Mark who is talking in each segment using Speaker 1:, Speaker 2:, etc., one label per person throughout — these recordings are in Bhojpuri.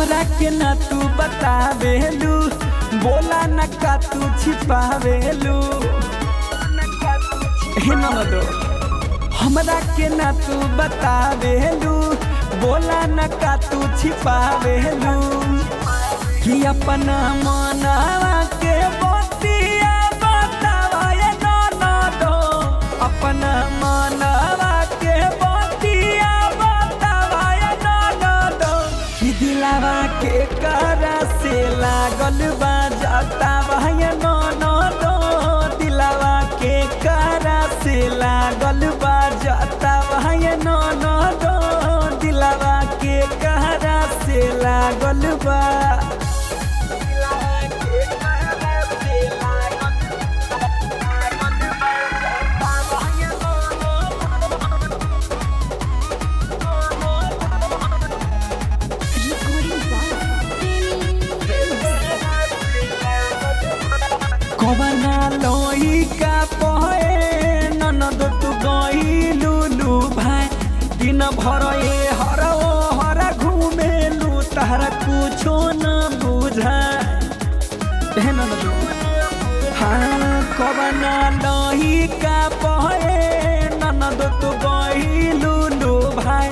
Speaker 1: हमरा के ना तू बतावेलू, बोला न का तू छिपावेलू। हे ननदो हमरा के ना तू बतावेलू, बोला न का तू छिपावेलू। कि अपना मनवा के बतिया बतावा ये ननदो, अपना मनवा के बतिया बतावा ये ननदो। कि दिलावा के करा से लागल बा जतावा ये ननदो, दिलावा के करा से लागल बा जतावा ये ननदो, दिलावा के करा से लागल बा। कबना लोई का पहे ननद तू गइलू लू भाई, दिन भर ए हर ओ हर घूमेलू, तहरा कुछो न बुझाए। हे ननद हाँ कबना लोई का पहे ननद तू गइलू लू भाई,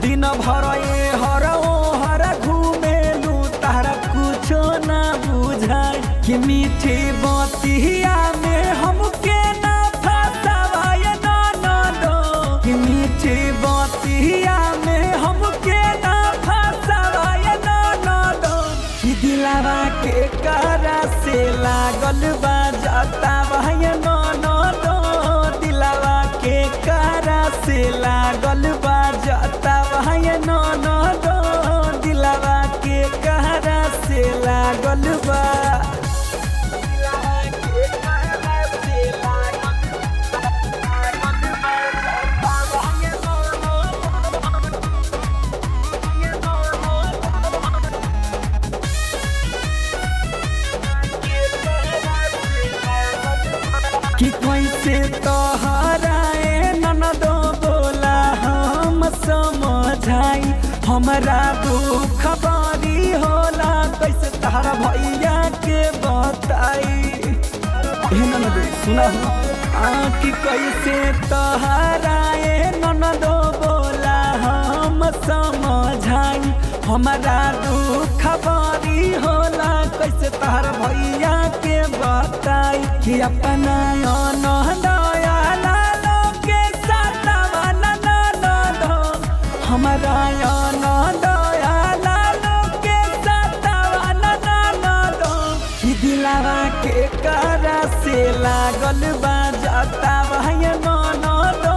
Speaker 1: दिन भर ए हर ओ हर घूमेलू, तहरा कुछो न बुझाए। कि मीठी बतिया में हमके ना फसावा ये ननदो, कि मीठी बतिया में हमके ना फसावा ये ननदो। कि दिलावा के करा से लागल बा जतावा ये ननदो, दिलावा के करा से लागल बा जतावा ये ननदो, दिलावा के करा से लागल बा। कि कैसे तोहराए ननदो बोला हम समझाई, हमरा दुख बड़ी होला कैसे तहरा भैया के बताई। हे ननदो सुना कि कैसे तोहराए ननदो बोला हम समझाई, हमरा दुख बड़ी होला कैसे तहरा भैया के बताई। कि अपना ननदया लालो के सतावा ननदो, हमरा ननदया लालो के सतावा ननदो। कि दिलावा के करा से लागल बा जतावा ये ननदो,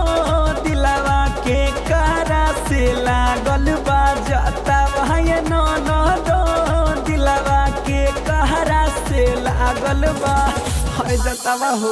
Speaker 1: दिलावा के करा से लागल बा जतावा ये ननदो, दिलावा के करा से लागल बा जतावा हो।